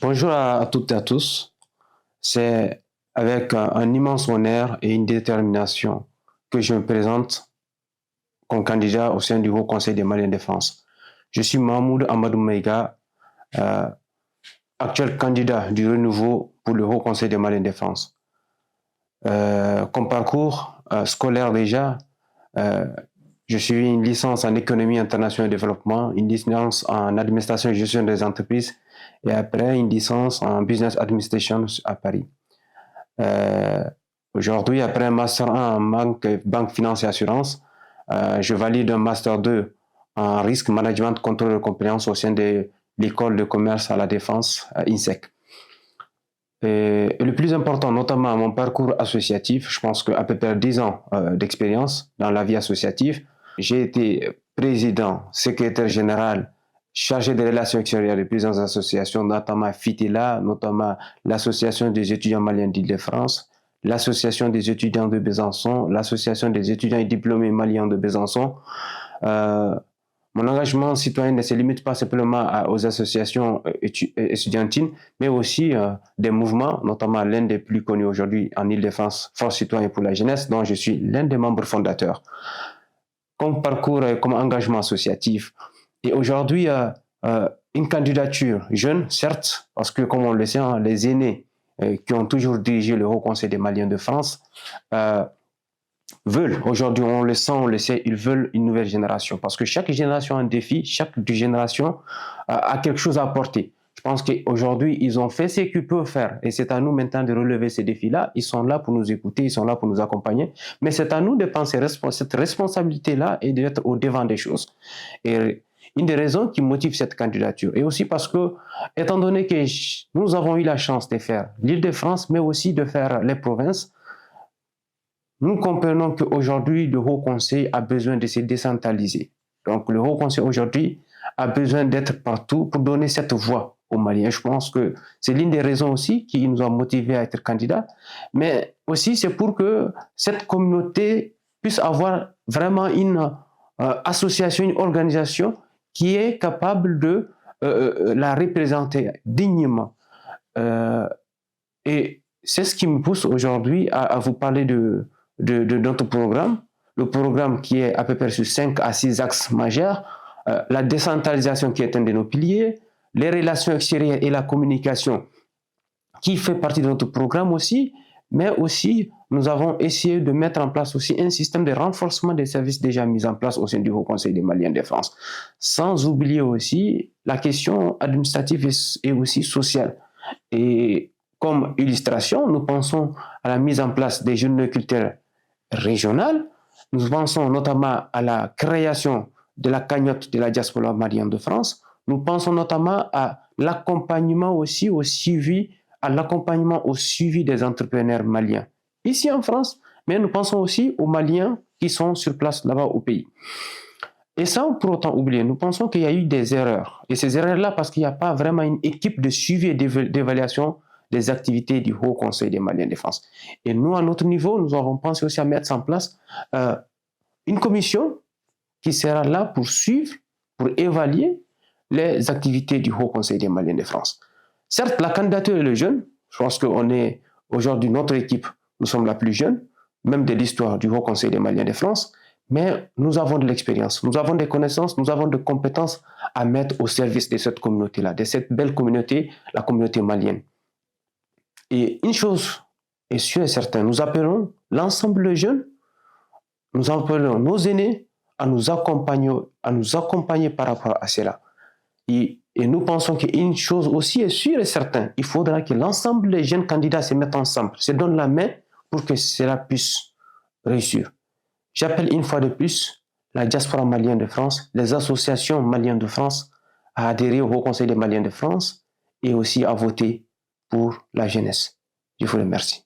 Bonjour à toutes et à tous. C'est avec un immense honneur et une détermination que je me présente comme candidat au sein du Haut Conseil des Maliens de France. Je suis Mahmoud Amadou Maïga, euh, actuel candidat du renouveau pour le Haut Conseil des Maliens de France. Comme parcours scolaire déjà, euh, je suis une licence en économie internationale et développement, une licence en administration et gestion des entreprises et après une licence en business administration à Paris. Euh, Aujourd'hui, après un master 1 en banque finance et assurance, je valide un master 2 en risque management, contrôle et compliance au sein de l'école de commerce à la défense, INSEC. Et le plus important, notamment mon parcours associatif, je pense qu'à peu près 10 ans d'expérience dans la vie associative. J'ai été président, secrétaire général, chargé des relations extérieures de plusieurs associations, notamment FITELA, notamment l'Association des étudiants maliens d'Île-de-France, l'Association des étudiants de Besançon, l'Association des étudiants et diplômés maliens de Besançon. Euh, Mon engagement citoyen ne se limite pas simplement aux associations étudiantines, mais aussi des mouvements, notamment l'un des plus connus aujourd'hui en Île-de-France, Force citoyenne pour la jeunesse, dont je suis l'un des membres fondateurs. Comme parcours, comme engagement associatif. Et aujourd'hui, une candidature jeune, certes, parce que comme on le sait, hein, les aînés qui ont toujours dirigé le Haut Conseil des Maliens de France veulent, aujourd'hui on le sent, on le sait, ils veulent une nouvelle génération. Parce que chaque génération a un défi, chaque génération a quelque chose à apporter. Je pense qu'aujourd'hui, ils ont fait ce qu'ils peuvent faire. Et c'est à nous maintenant de relever ces défis-là. Ils sont là pour nous écouter, ils sont là pour nous accompagner. Mais c'est à nous de penser cette responsabilité-là et d'être au devant des choses. Et une des raisons qui motive cette candidature. Et aussi parce que, étant donné que nous avons eu la chance de faire l'Île-de-France, mais aussi de faire les provinces, nous comprenons qu'aujourd'hui, le Haut Conseil a besoin de se décentraliser. Donc, le Haut Conseil aujourd'hui a besoin d'être partout pour donner cette voix aux Maliens. Je pense que c'est l'une des raisons aussi qui nous a motivés à être candidats, mais aussi c'est pour que cette communauté puisse avoir vraiment une association, une organisation qui est capable de la représenter dignement. Et c'est ce qui me pousse aujourd'hui à vous parler de notre programme. Le programme qui est à peu près sur 5 à 6 axes majeurs. La décentralisation qui est un de nos piliers, les relations extérieures et la communication qui fait partie de notre programme aussi, mais aussi nous avons essayé de mettre en place aussi un système de renforcement des services déjà mis en place au sein du Haut Conseil des Maliens de France. Sans oublier aussi la question administrative et aussi sociale. Et comme illustration, nous pensons à la mise en place des journées culturelles régionales. Nous pensons notamment à la création de la cagnotte de la diaspora malienne de France. Nous pensons notamment à l'accompagnement aussi au suivi, des entrepreneurs maliens ici en France, mais nous pensons aussi aux Maliens qui sont sur place là-bas au pays. Et sans pour autant oublier, nous pensons qu'il y a eu des erreurs. Et ces erreurs-là, parce qu'il n'y a pas vraiment une équipe de suivi et d'évaluation des activités du Haut Conseil des Maliens de France. Et nous, à notre niveau, nous avons pensé aussi à mettre en place une commission qui sera là pour suivre, pour évaluer les activités du Haut Conseil des Maliens de France. Certes, la candidature est le jeune. Je pense qu'on est aujourd'hui, notre équipe, nous sommes la plus jeune, même de l'histoire du Haut Conseil des Maliens de France. Mais nous avons de l'expérience, nous avons des connaissances, nous avons des compétences à mettre au service de cette communauté-là, de cette belle communauté, la communauté malienne. Et une chose est sûre et certaine, nous appelons l'ensemble des jeunes, nous appelons nos aînés à nous accompagner par rapport à cela. Et nous pensons qu'une chose aussi est sûre et certaine, il faudra que l'ensemble des jeunes candidats se mettent ensemble, se donnent la main pour que cela puisse réussir. J'appelle une fois de plus la diaspora malienne de France, les associations maliennes de France à adhérer au Haut Conseil des Maliens de France et aussi à voter pour la jeunesse. Je vous remercie.